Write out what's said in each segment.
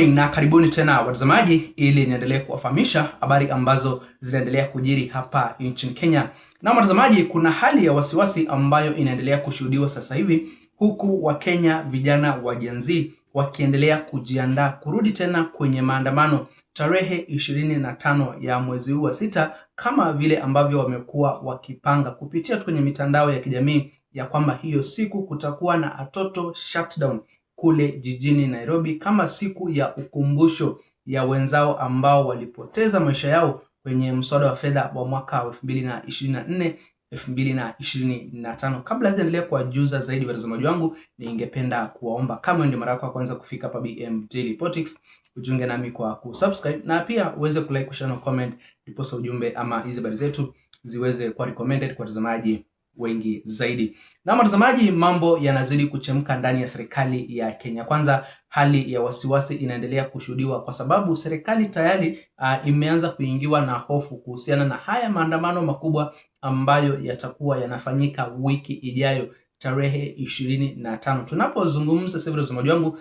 morning na karibuni tena watazamaji, ili niendelee kuwafahamisha habari ambazo zinaendelea kujiri hapa nchini Kenya. Na watazamaji, kuna hali ya wasiwasi ambayo inaendelea kushuhudiwa sasa hivi, huku Wakenya vijana wa Gen Z wakiendelea kujiandaa kurudi tena kwenye maandamano tarehe 25 ya mwezi huu wa 6, kama vile ambavyo wamekuwa wakipanga kupitia kwenye mitandao ya kijamii ya kwamba hiyo siku kutakuwa na a total shutdown kule jijini Nairobi, kama siku ya ukumbusho ya wenzao ambao walipoteza maisha yao kwenye mswada wa fedha wa mwaka 2024 2025. Kabla sijaendelea kuwajuza zaidi watazamaji wangu, ningependa kuwaomba kama ndio mara yako ya kwanza kufika hapa BM Daily Politics, ujiunge nami kwa kusubscribe na pia uweze kulike, kushare na comment, ndipo ujumbe ama hizi habari zetu ziweze kuwa recommended kwa watazamaji wengi zaidi. Na watazamaji, mambo yanazidi kuchemka ndani ya serikali ya Kenya. Kwanza, hali ya wasiwasi inaendelea kushuhudiwa kwa sababu serikali tayari imeanza kuingiwa na hofu kuhusiana na haya maandamano makubwa ambayo yatakuwa yanafanyika wiki ijayo tarehe 25. Tunapozungumza sasa hivi watazamaji wangu,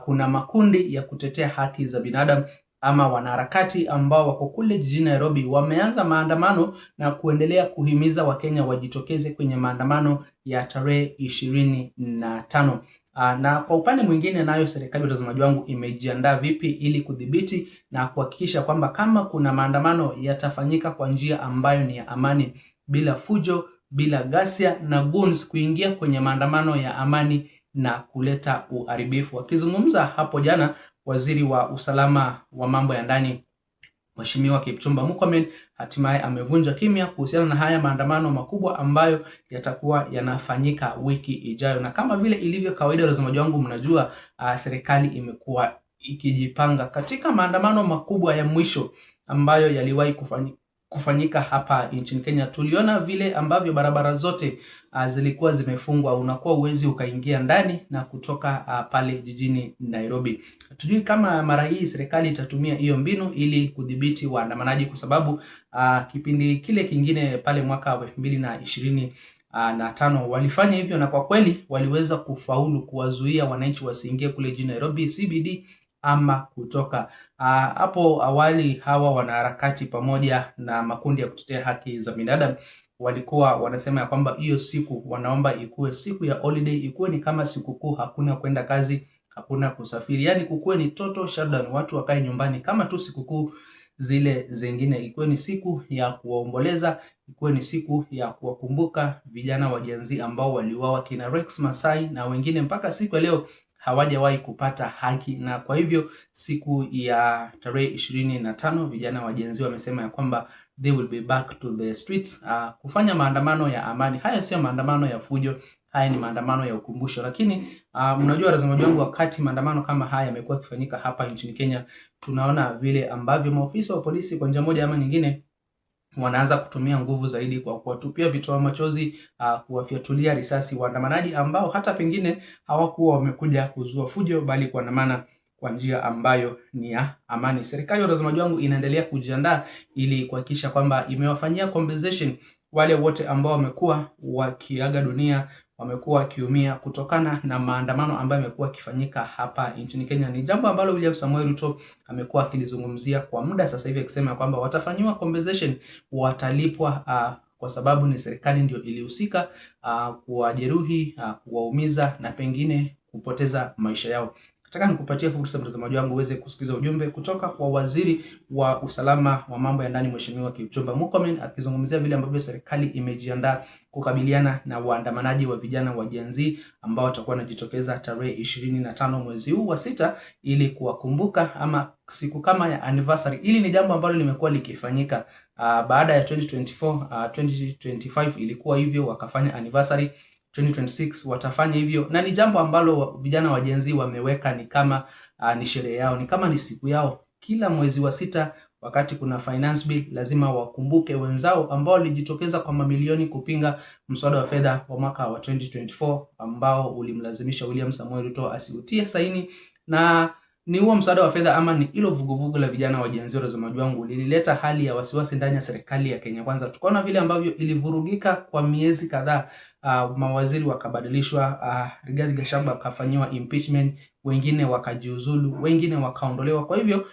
kuna makundi ya kutetea haki za binadamu ama wanaharakati ambao wako kule jijini Nairobi wameanza maandamano na kuendelea kuhimiza Wakenya wajitokeze kwenye maandamano ya tarehe 25. Na kwa upande mwingine, nayo serikali watazamaji wangu imejiandaa vipi ili kudhibiti na kuhakikisha kwamba kama kuna maandamano yatafanyika kwa njia ambayo ni ya amani, bila fujo, bila ghasia na goons kuingia kwenye maandamano ya amani na kuleta uharibifu. Akizungumza hapo jana, waziri wa usalama wa mambo ya ndani Mheshimiwa Kipchumba Murkomen hatimaye amevunja kimya kuhusiana na haya maandamano makubwa ambayo yatakuwa yanafanyika wiki ijayo. Na kama vile ilivyo kawaida watazamaji wangu, mnajua serikali imekuwa ikijipanga katika maandamano makubwa ya mwisho ambayo yaliwahi kufanyika hapa nchini Kenya. Tuliona vile ambavyo barabara zote zilikuwa zimefungwa, unakuwa uwezi ukaingia ndani na kutoka pale jijini Nairobi. Tujui kama mara hii serikali itatumia hiyo mbinu ili kudhibiti waandamanaji, kwa sababu kipindi kile kingine pale mwaka 2025 walifanya hivyo, na kwa kweli waliweza kufaulu kuwazuia wananchi wasiingie kule jijini Nairobi CBD ama kutoka. Hapo awali hawa wanaharakati pamoja na makundi ya kutetea haki za binadamu walikuwa wanasema ya kwamba hiyo siku wanaomba ikuwe siku ya holiday, ikuwe ni kama sikukuu, hakuna kwenda kazi, hakuna kusafiri, yani kukuwe ni total shutdown, watu wakae nyumbani kama tu sikukuu zile zingine, ikuwe ni siku ya kuwaomboleza, ikuwe ni siku ya kuwakumbuka vijana wa Gen Z ambao waliuawa, kina Rex Masai na wengine mpaka siku ya leo hawajawahi kupata haki. Na kwa hivyo siku ya tarehe 25 vijana wa Gen Z wamesema ya kwamba they will be back to the streets kufanya maandamano ya amani. Haya sio maandamano ya fujo, haya ni maandamano ya ukumbusho. Lakini mnajua watazamaji wangu, wakati maandamano kama haya yamekuwa yakifanyika hapa nchini Kenya, tunaona vile ambavyo maofisa wa polisi kwa njia moja ama nyingine wanaanza kutumia nguvu zaidi kwa kuwatupia vitoa machozi, kuwafyatulia risasi waandamanaji ambao hata pengine hawakuwa wamekuja kuzua fujo, bali kuandamana kwa njia ambayo ni ya amani. Serikali watazamaji wangu inaendelea kujiandaa ili kuhakikisha kwamba imewafanyia compensation wale wote ambao wamekuwa wakiaga dunia, wamekuwa wakiumia kutokana na maandamano ambayo yamekuwa yakifanyika hapa nchini Kenya. Ni jambo ambalo William Samoei Ruto amekuwa akilizungumzia kwa muda sasa hivi, akisema kwamba watafanywa compensation, watalipwa kwa sababu ni serikali ndio ilihusika kuwajeruhi, kuwaumiza na pengine kupoteza maisha yao. Nataka nikupatie fursa mtazamaji wangu uweze kusikiza ujumbe kutoka kwa waziri wa usalama wa mambo ya ndani Mheshimiwa Kipchumba Murkomen, akizungumzia vile ambavyo serikali imejiandaa kukabiliana na waandamanaji wa vijana wa Gen Z ambao watakuwa wanajitokeza tarehe 25 mwezi huu wa 6 ili kuwakumbuka ama siku kama ya anniversary. Ili ni jambo ambalo limekuwa likifanyika baada ya 2025 ilikuwa hivyo, wakafanya anniversary. 2026 watafanya hivyo, na ni jambo ambalo vijana wa Gen Z wameweka ni kama ni sherehe yao, ni kama ni siku yao. Kila mwezi wa 6 wakati kuna finance bill, lazima wakumbuke wenzao ambao walijitokeza kwa mamilioni kupinga mswada wa fedha wa mwaka wa 2024 ambao ulimlazimisha William Samoei Ruto asiutie saini. Na Ni huo msaada wa fedha ama ni hilo vuguvugu la vijana wa Gen Z, watazamaji wangu, lilileta hali ya wasiwasi ndani ya serikali ya Kenya Kwanza. Tukaona vile ambavyo ilivurugika kwa miezi kadhaa. Mawaziri wakabadilishwa, Rigathi Gachagua akafanyiwa impeachment, wengine wakajiuzulu, wengine wakaondolewa. Kwa hivyo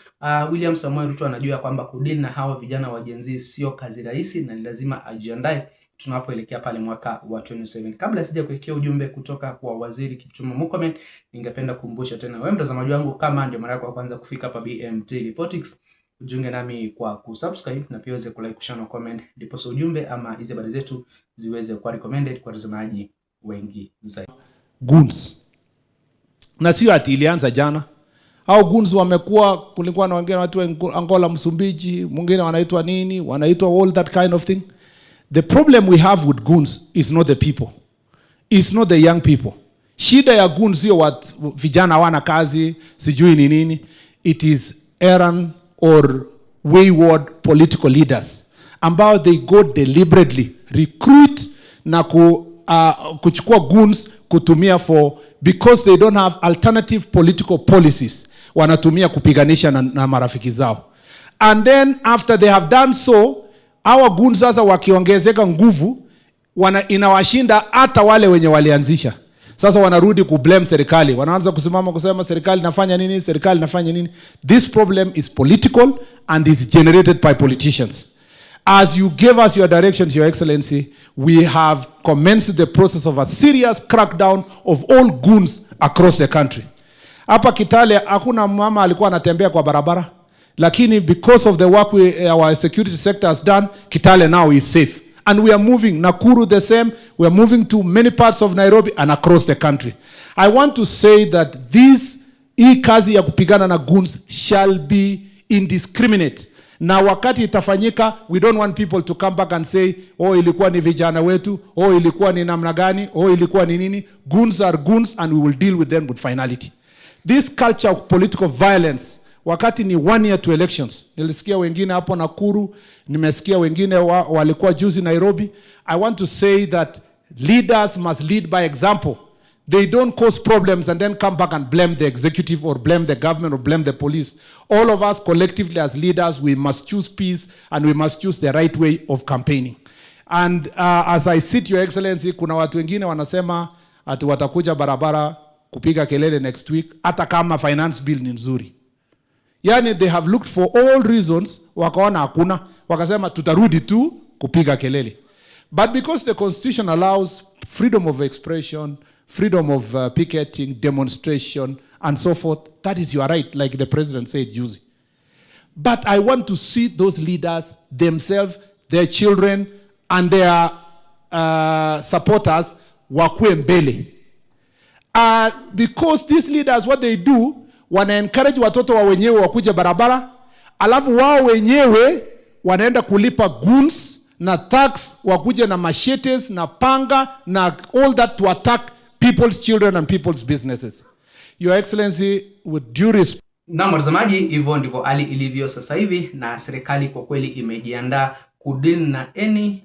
William Samoei Ruto anajua kwamba kudeal na hawa vijana wa Gen Z sio kazi rahisi, na lazima ajiandae tunapoelekea pale mwaka wa 27. Kabla sija kuwekea ujumbe kutoka kwa Waziri Kipchumba Murkomen, ningependa kukumbusha tena wewe mtazamaji wangu, kama ndio mara yako ya kwanza kufika hapa BM Daily Politics, ujiunge nami kwa kusubscribe na pia uweze kulike, kushare na comment, ndipo ujumbe ama hizo habari zetu ziweze kuwa recommended kwa watazamaji wengi zaidi. Goons. Na sio ati ilianza jana. Au goons wamekuwa, kulikuwa na wengine watu wa Angola, Msumbiji, mwingine wanaitwa nini, wanaitwa all that kind of thing. The problem we have with goons is not the people. It's not the young people. Shida ya goons sio wat vijana wana kazi, sijui ni nini. It is errant or wayward political leaders ambao they go deliberately recruit na kuchukua goons kutumia because they don't have alternative political policies, wanatumia kupiganisha na marafiki zao. And then after they have done so, our goons sasa wakiongezeka nguvu, inawashinda hata wale wenye walianzisha. Sasa wanarudi kublame serikali. Wanaanza kusimama kusema serikali inafanya nini, serikali inafanya nini. This problem is political and is generated by politicians. As you gave us your directions, Your Excellency, we have commenced the process of a serious crackdown of all goons across the country. Hapa Kitale hakuna mama alikuwa anatembea kwa barabara, lakini because of the work our security sector has done, Kitale now is safe. And we are moving, Nakuru the same, we are moving to many parts of Nairobi and across the country. I want to say that hii kazi ya kupigana na goons shall be indiscriminate. Na wakati itafanyika, we don't want people to come back and say, oh ilikuwa ni vijana wetu, oh ilikuwa ni namna gani, oh ilikuwa ni nini. Goons are goons and we will deal with them with finality. This culture of political violence, wakati ni 1 year to elections. Nilisikia wengine hapo Nakuru, nimesikia wengine walikuwa juzi Nairobi. I want to say that leaders must lead by example. They don't cause problems and then come back and blame the executive or blame the government or blame the police. All of us collectively as leaders, we must choose peace and we must choose the right way of campaigning. And as I sit, Your Excellency, kuna watu wengine wanasema ati watakuja barabara kupiga kelele next week hata kama finance bill ni nzuri. Yani they have looked for all reasons, wakaona hakuna, wakasema tutarudi tu kupiga kelele. But because the constitution allows freedom of expression, freedom of picketing, demonstration, and so forth, that is your right, like the president said, juzi. But I want to see those leaders themselves, their children, and their supporters wakue mbele. Because these leaders, what they do, wana encourage watoto wa wenyewe wakuje barabara, alafu wao wenyewe wanaenda kulipa goons na tax, wakuje na machetes na panga na all that to attack people's children and people's businesses. Your Excellency, with due respect. Na mtazamaji, hivyo ndivyo hali ilivyo sasa hivi, na serikali kwa kweli imejiandaa kudeal na any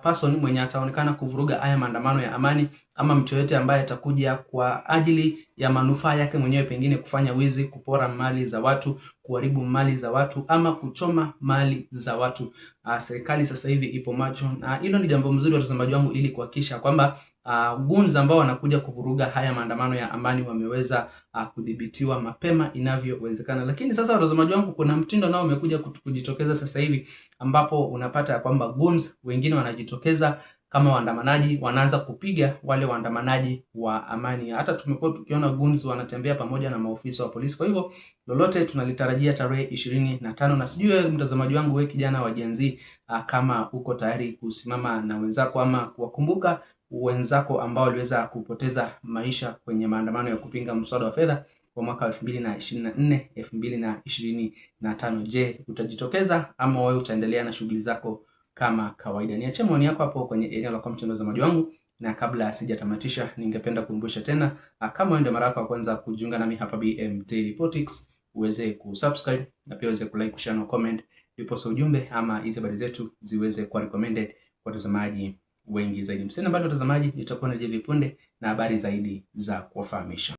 person mwenye ataonekana kuvuruga haya maandamano ya amani, ama mtu yote ambaye atakuja kwa ajili ya manufaa yake mwenyewe, pengine kufanya wizi, kupora mali za watu, kuharibu mali za watu, ama kuchoma mali za watu. Serikali sasa hivi ipo macho, na hilo ni jambo mzuri watazamaji wangu, ili kuhakikisha kwamba goons ambao wanakuja kuvuruga haya maandamano ya amani wameweza kudhibitiwa mapema inavyowezekana. Lakini sasa watazamaji wangu, kuna mtindo nao umekuja kujitokeza sasa hivi, ambapo unapata kwamba goons wengine wanajitokeza kama waandamanaji, wanaanza kupiga wale waandamanaji wa amani. Hata tumekuwa tukiona goons wanatembea pamoja na maofisa wa polisi. Kwa hivyo lolote tunalitarajia tarehe 25, na sijui wewe mtazamaji wangu, wewe kijana wa Gen Z, kama uko tayari kusimama na wenzako ama kuwakumbuka wenzako ambao waliweza kupoteza maisha kwenye maandamano ya kupinga mswada wa fedha kwa mwaka 2024 2025. Je, utajitokeza ama wewe utaendelea na shughuli zako kama kawaida? Niache maoni yako hapo kwenye eneo la comment mtazamaji wangu, na kabla sijatamatisha, ningependa kukumbusha tena, kama wewe ndio mara yako ya kwanza kujiunga nami hapa BM Daily Politics, uweze kusubscribe na pia uweze kulike, kushare na comment, ndipo ujumbe ama hizo habari zetu ziweze kuwa recommended kwa watazamaji wengi zaidi. Msina bado watazamaji, nitakuwa na hivi punde na habari zaidi za kuwafahamisha.